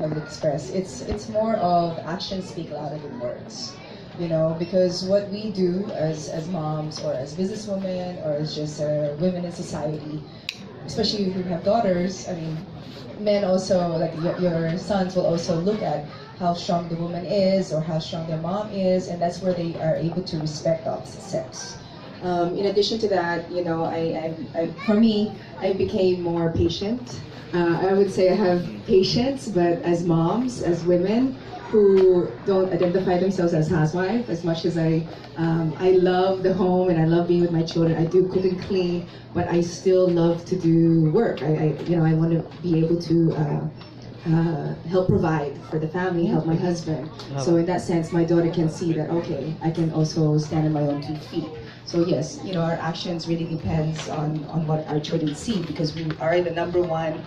would express. It's more of actions speak louder than words. Because what we do as moms or as businesswomen or as just women in society, especially if you have daughters, I mean, men also, like your sons will also look at how strong the woman is or how strong their mom is, and that's where they are able to respect the opposite sex. In addition to that, for me, I became more patient. I would say I have patience, but as moms, as women who don't identify themselves as housewife, as much as I love the home and I love being with my children, I do cook and clean, but I still love to do work. I want to be able to help provide for the family, help my husband. So in that sense, my daughter can see that, okay, I can also stand on my own 2 feet. So yes, our actions really depends on what our children see, because we are the number one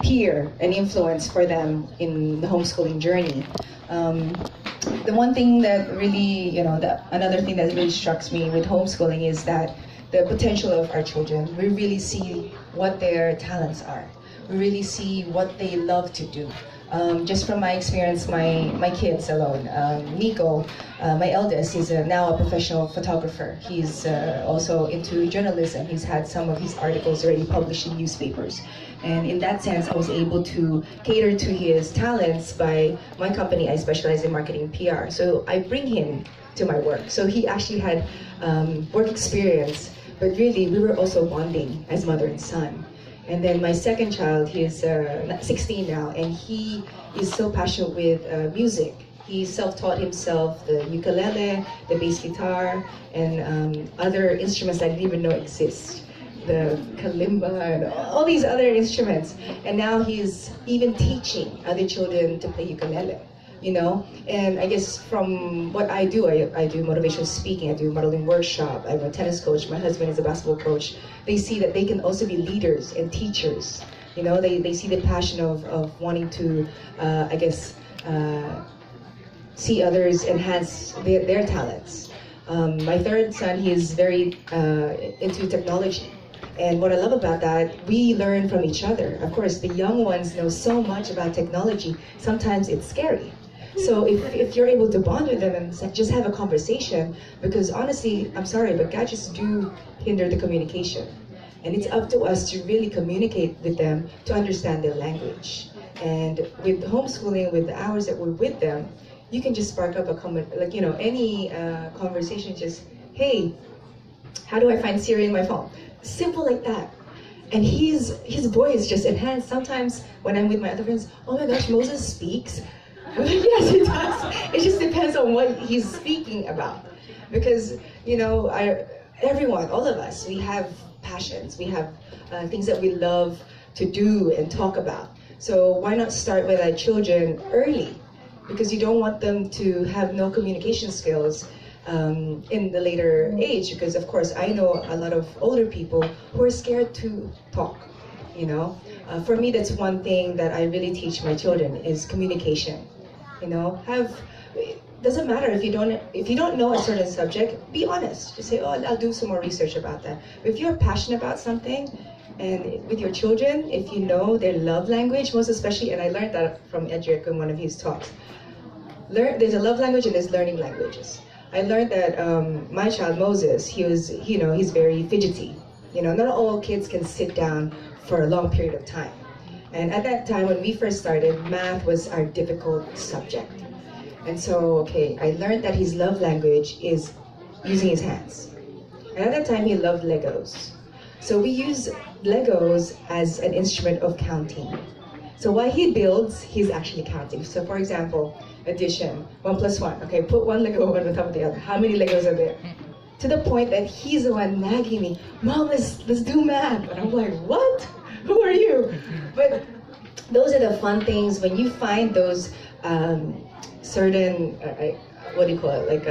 peer and influence for them in the homeschooling journey. The one thing that really, another thing that really strikes me with homeschooling is that the potential of our children. We really see what their talents are. We really see what they love to do. Just from my experience, my kids alone, Nico, my eldest, is now a professional photographer. He's also into journalism. He's had some of his articles already published in newspapers. And in that sense, I was able to cater to his talents by my company. I specialize in marketing and PR. So I bring him to my work. So he actually had work experience, but really we were also bonding as mother and son. And then my second child, he's 16 now, and he is so passionate with music. He self-taught himself the ukulele, the bass guitar, and other instruments I didn't even know exist. The kalimba and all these other instruments. And now he's even teaching other children to play ukulele. And I guess from what I do motivational speaking, I do modeling workshop, I'm a tennis coach, my husband is a basketball coach. They see that they can also be leaders and teachers. They see the passion of wanting to, see others enhance their talents. My third son, he is very into technology. And what I love about that, we learn from each other. Of course, the young ones know so much about technology, sometimes it's scary. So if you're able to bond with them and just have a conversation, because honestly, I'm sorry, but gadgets do hinder the communication. And it's up to us to really communicate with them to understand their language. And with homeschooling, with the hours that we're with them, you can just spark up a any conversation, just, hey, how do I find Siri in my phone? Simple like that. And his voice just enhanced. Sometimes when I'm with my other friends, oh my gosh, Moses speaks. Yes, he does. It just depends on what he's speaking about. Because, everyone, all of us, we have passions. We have things that we love to do and talk about. So why not start with our children early? Because you don't want them to have no communication skills in the later age. Because, of course, I know a lot of older people who are scared to talk. For me, that's one thing that I really teach my children is communication. Doesn't matter if you don't know a certain subject, be honest. Just say, oh, I'll do some more research about that. If you're passionate about something, and with your children, if you know their love language, most especially, and I learned that from Edric in one of his talks. There's a love language and there's learning languages. I learned that my child Moses, he's very fidgety. Not all kids can sit down for a long period of time. And at that time, when we first started, math was our difficult subject. And so, I learned that his love language is using his hands. And at that time, he loved Legos. So we use Legos as an instrument of counting. So while he builds, he's actually counting. So for example, addition, 1 plus 1. Okay, put one Lego on the top of the other. How many Legos are there? To the point that he's the one nagging me, Mom, let's do math. And I'm like, what? Who are you? But those are the fun things when you find those certain, what do you call it, like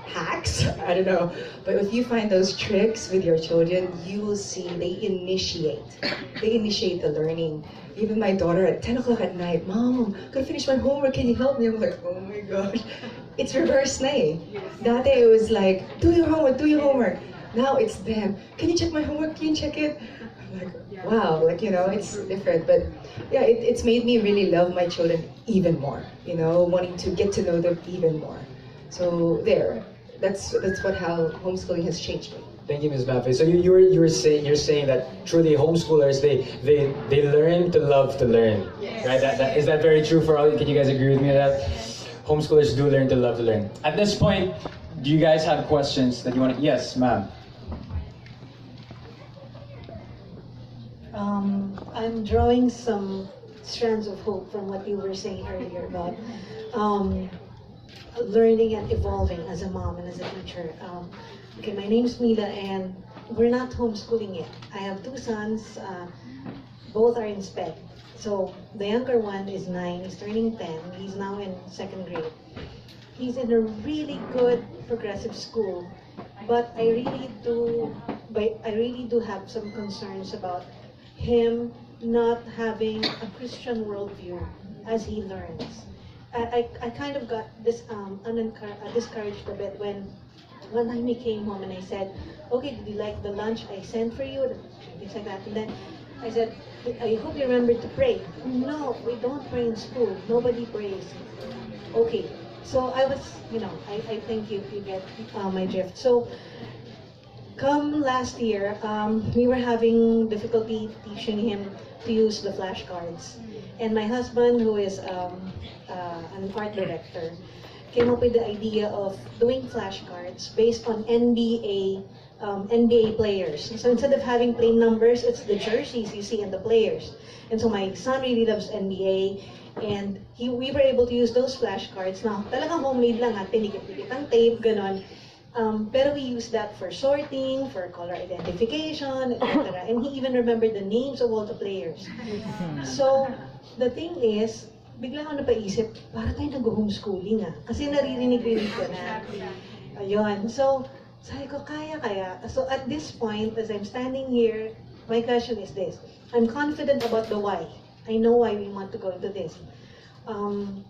hacks? I don't know. But if you find those tricks with your children, you will see they initiate the learning. Even my daughter at 10 o'clock at night, Mom, I'm gonna finish my homework, can you help me? I'm like, oh my gosh. It's reverse na eh. Dati it was like, do your homework. Now it's them. Can you check my homework? Can you check it? Like, wow, like, it's different. But yeah, it's made me really love my children even more, wanting to get to know them even more. So that's what how homeschooling has changed me. Thank you, Ms. Mafe. So you're saying that truly homeschoolers they learn to love to learn, right? Is that very true for all? Can you guys agree with me on that? Homeschoolers do learn to love to learn. At this point, do you guys have questions that you want to? Yes, ma'am. I'm drawing some strands of hope from what you were saying earlier about learning and evolving as a mom and as a teacher. Okay, my name's Mila, and we're not homeschooling yet. I have two sons, both are in SPED. So the younger one is 9, he's turning 10, he's now in 2nd grade. He's in a really good progressive school, but I really do have some concerns about him not having a Christian worldview as he learns. I kind of got discouraged a bit when one time he came home and I said, okay, did you like the lunch I sent for you? Things like that. And then I said, I hope you remember to pray. No, we don't pray in school. Nobody prays. Okay. So I was, I think you get my drift. So come last year, we were having difficulty teaching him to use the flashcards. And my husband, who is an art director, came up with the idea of doing flashcards based on NBA players. So instead of having plain numbers, it's the jerseys you see and the players. And so my son really loves NBA, and we were able to use those flashcards. Now, talagang homemade lang, tinikit-tikit ang tape, ganon. Pero we use that for sorting, for color identification, etc. And he even remembered the names of all the players. So, the thing is, bigla ako napaisip, para tayo nag-homeschooling Kasi naririnig ko na. Ayun. So, sabi ko, kaya. So, at this point, as I'm standing here, my question is this. I'm confident about the why. I know why we want to go into this. I'm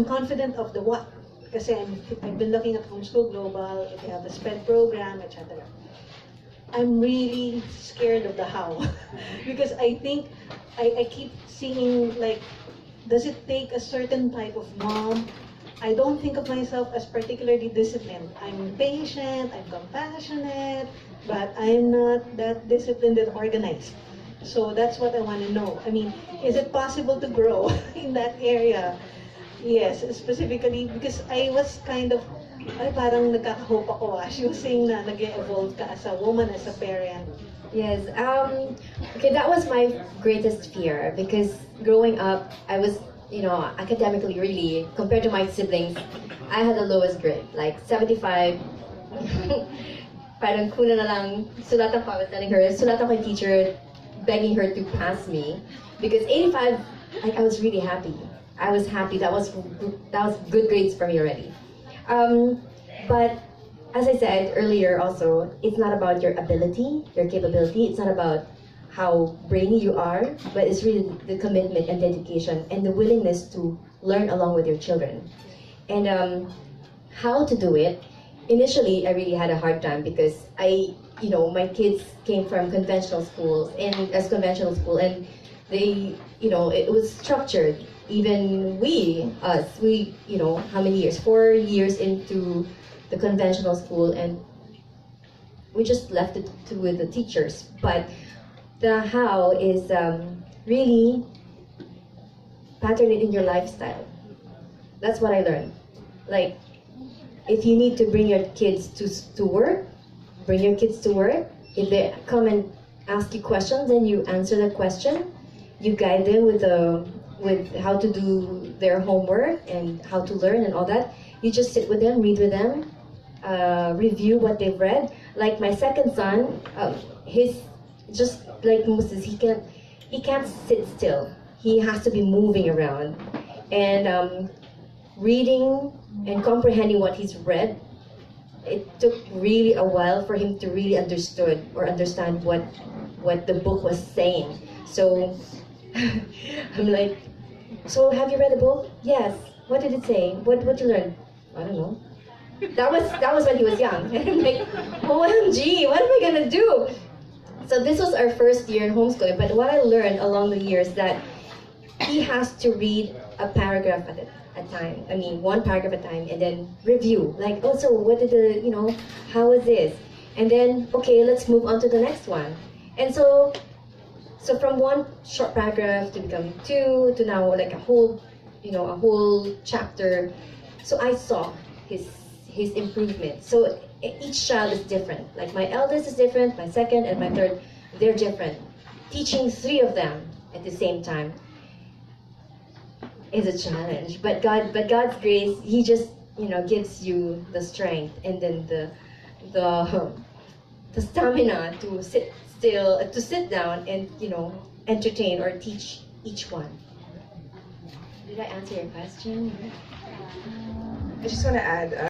confident of the what. Kasi I've been looking at Homeschool Global, if you have a SPED program, etc. I'm really scared of the how. Because I think, I keep seeing, like, does it take a certain type of mom? I don't think of myself as particularly disciplined. I'm patient, I'm compassionate, but I'm not that disciplined and organized. So that's what I want to know. I mean, is it possible to grow in that area? Yes, specifically because I was kind of, parang nagkaka-hope ako She was saying na nag-evolve ka as a woman, as a parent. Yes, okay, that was my greatest fear because growing up, I was, academically really, compared to my siblings, I had the lowest grade, like 75. Parang kuna na lang, sulatan ko, I was telling her, sulatan ko yung teacher, begging her to pass me because 85, I was really happy. I was happy. That was good grades for me already. But as I said earlier also, it's not about your ability, your capability. It's not about how brainy you are, but it's really the commitment and dedication and the willingness to learn along with your children. And how to do it, initially I really had a hard time because my kids came from conventional schools and they, it was structured. Even we, how many years? 4 years into the conventional school, and we just left it with the teachers. But the how is really pattern it in your lifestyle. That's what I learned. Like, if you need to bring your kids to work, bring your kids to work. If they come and ask you questions, then you answer the question. You guide them with how to do their homework and how to learn and all that. You just sit with them, read with them, review what they've read. Like my second son, he's just like Moses. He can't sit still. He has to be moving around, and reading and comprehending what he's read. It took really a while for him to really understand what the book was saying. So I'm like, so have you read the book? Yes. What did it say? What you learn? I don't know. That was when he was young. And I'm like, OMG, what am I gonna do? So this was our first year in homeschooling, but what I learned along the years that he has to read a paragraph at a time. I mean, one paragraph at a time, and then review. Like, oh, so what did the, how was this? And then, okay, let's move on to the next one. And so from one short paragraph to becoming two, to now like a whole chapter. So I saw his improvement. So each child is different. Like my eldest is different, my second and my third, they're different. Teaching 3 of them at the same time is a challenge. But God's grace, He just gives you the strength and then the stamina to sit down and entertain or teach each one. Did I answer your question? I just want to add.